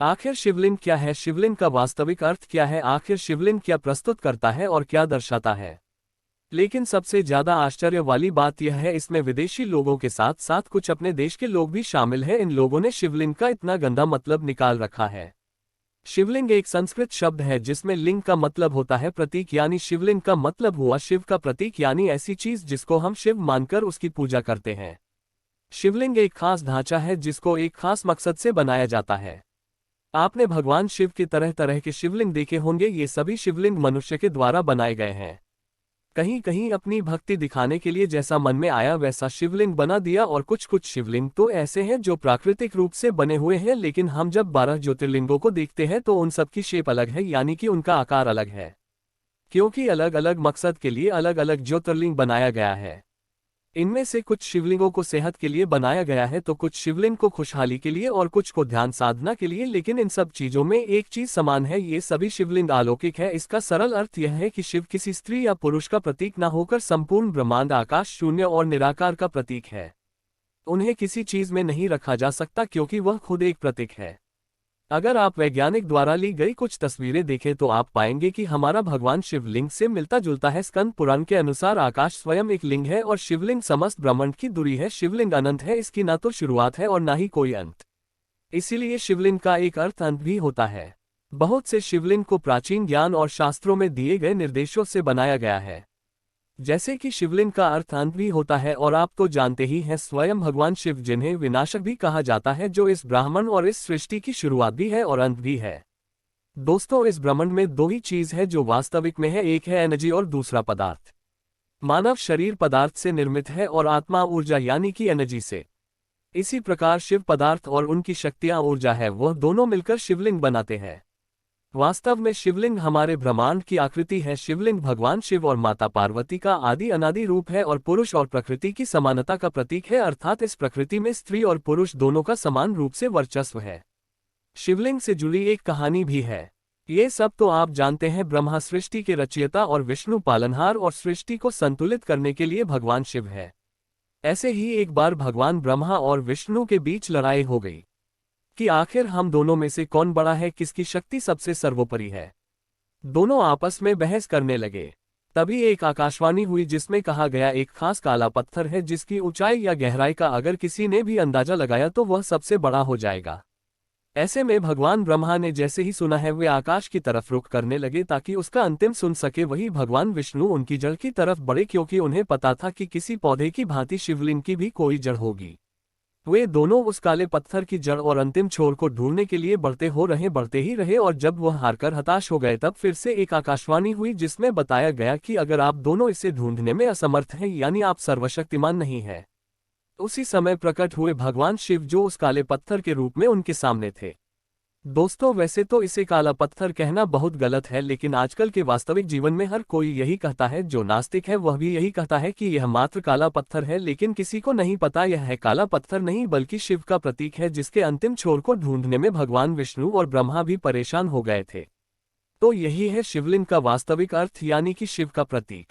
आखिर शिवलिंग क्या है? शिवलिंग का वास्तविक अर्थ क्या है? आखिर शिवलिंग क्या प्रस्तुत करता है और क्या दर्शाता है? लेकिन सबसे ज्यादा आश्चर्य वाली बात यह है, इसमें विदेशी लोगों के साथ साथ कुछ अपने देश के लोग भी शामिल हैं। इन लोगों ने शिवलिंग का इतना गंदा मतलब निकाल रखा है। शिवलिंग एक संस्कृत शब्द है जिसमें लिंग का मतलब होता है प्रतीक, यानी शिवलिंग का मतलब हुआ शिव का प्रतीक, यानी ऐसी चीज जिसको हम शिव मानकर उसकी पूजा करते हैं। शिवलिंग एक खास ढांचा है जिसको एक खास मकसद से बनाया जाता है। आपने भगवान शिव के तरह तरह के शिवलिंग देखे होंगे। ये सभी शिवलिंग मनुष्य के द्वारा बनाए गए हैं। कहीं कहीं अपनी भक्ति दिखाने के लिए जैसा मन में आया वैसा शिवलिंग बना दिया, और कुछ कुछ शिवलिंग तो ऐसे हैं जो प्राकृतिक रूप से बने हुए हैं। लेकिन हम जब 12 ज्योतिर्लिंगों को देखते हैं तो उन सब की शेप अलग है, यानी कि उनका आकार अलग है, क्योंकि अलग अलग मकसद के लिए अलग अलग ज्योतिर्लिंग बनाया गया है। इनमें से कुछ शिवलिंगों को सेहत के लिए बनाया गया है, तो कुछ शिवलिंग को खुशहाली के लिए और कुछ को ध्यान साधना के लिए। लेकिन इन सब चीजों में एक चीज समान है, ये सभी शिवलिंग अलौकिक है। इसका सरल अर्थ यह है कि शिव किसी स्त्री या पुरुष का प्रतीक न होकर संपूर्ण ब्रह्मांड, आकाश, शून्य और निराकार का प्रतीक है। उन्हें किसी चीज में नहीं रखा जा सकता क्योंकि वह खुद एक प्रतीक है। अगर आप वैज्ञानिक द्वारा ली गई कुछ तस्वीरें देखें तो आप पाएंगे कि हमारा भगवान शिवलिंग से मिलता जुलता है। स्कंद पुराण के अनुसार आकाश स्वयं एक लिंग है और शिवलिंग समस्त ब्रह्मांड की दूरी है। शिवलिंग अनंत है, इसकी ना तो शुरुआत है और ना ही कोई अंत। इसीलिए शिवलिंग का एक अर्थ अंत भी होता है। बहुत से शिवलिंग को प्राचीन ज्ञान और शास्त्रों में दिए गए निर्देशों से बनाया गया है, जैसे कि शिवलिंग का अर्थ अंत भी होता है। और आप तो जानते ही हैं, स्वयं भगवान शिव जिन्हें विनाशक भी कहा जाता है, जो इस ब्रह्मांड और इस सृष्टि की शुरुआत भी है और अंत भी है। दोस्तों, इस ब्रह्मांड में दो ही चीज है जो वास्तविक में है, एक है एनर्जी और दूसरा पदार्थ। मानव शरीर पदार्थ से निर्मित है और आत्मा ऊर्जा यानी कि एनर्जी से। इसी प्रकार शिव पदार्थ और उनकी शक्तियां ऊर्जा है, वह दोनों मिलकर शिवलिंग बनाते हैं। वास्तव में शिवलिंग हमारे ब्रह्मांड की आकृति है। शिवलिंग भगवान शिव और माता पार्वती का आदि अनादि रूप है और पुरुष और प्रकृति की समानता का प्रतीक है, अर्थात इस प्रकृति में स्त्री और पुरुष दोनों का समान रूप से वर्चस्व है। शिवलिंग से जुड़ी एक कहानी भी है। ये सब तो आप जानते हैं, ब्रह्मा सृष्टि के रचयिता और विष्णु पालनहार, और सृष्टि को संतुलित करने के लिए भगवान शिव है। ऐसे ही एक बार भगवान ब्रह्मा और विष्णु के बीच लड़ाई हो गई कि आखिर हम दोनों में से कौन बड़ा है, किसकी शक्ति सबसे सर्वोपरि है। दोनों आपस में बहस करने लगे। तभी एक आकाशवाणी हुई जिसमें कहा गया, एक खास काला पत्थर है जिसकी ऊंचाई या गहराई का अगर किसी ने भी अंदाजा लगाया तो वह सबसे बड़ा हो जाएगा। ऐसे में भगवान ब्रह्मा ने जैसे ही सुना है वे आकाश की तरफ रुख करने लगे ताकि उसका अंतिम सुन सके। वही भगवान विष्णु उनकी जड़ की तरफ बढ़े, क्योंकि उन्हें पता था कि किसी पौधे की भांति शिवलिंग की भी कोई जड़ होगी। वे दोनों उस काले पत्थर की जड़ और अंतिम छोर को ढूंढने के लिए बढ़ते ही रहे, और जब वह हारकर हताश हो गए तब फिर से एक आकाशवाणी हुई जिसमें बताया गया कि अगर आप दोनों इसे ढूंढने में असमर्थ हैं, यानी आप सर्वशक्तिमान नहीं हैं। उसी समय प्रकट हुए भगवान शिव, जो उस काले पत्थर के रूप में उनके सामने थे। दोस्तों, वैसे तो इसे काला पत्थर कहना बहुत गलत है, लेकिन आजकल के वास्तविक जीवन में हर कोई यही कहता है। जो नास्तिक है वह भी यही कहता है कि यह मात्र काला पत्थर है, लेकिन किसी को नहीं पता यह है काला पत्थर नहीं बल्कि शिव का प्रतीक है, जिसके अंतिम छोर को ढूंढने में भगवान विष्णु और ब्रह्मा भी परेशान हो गए थे। तो यही है शिवलिंग का वास्तविक अर्थ, यानी कि शिव का प्रतीक।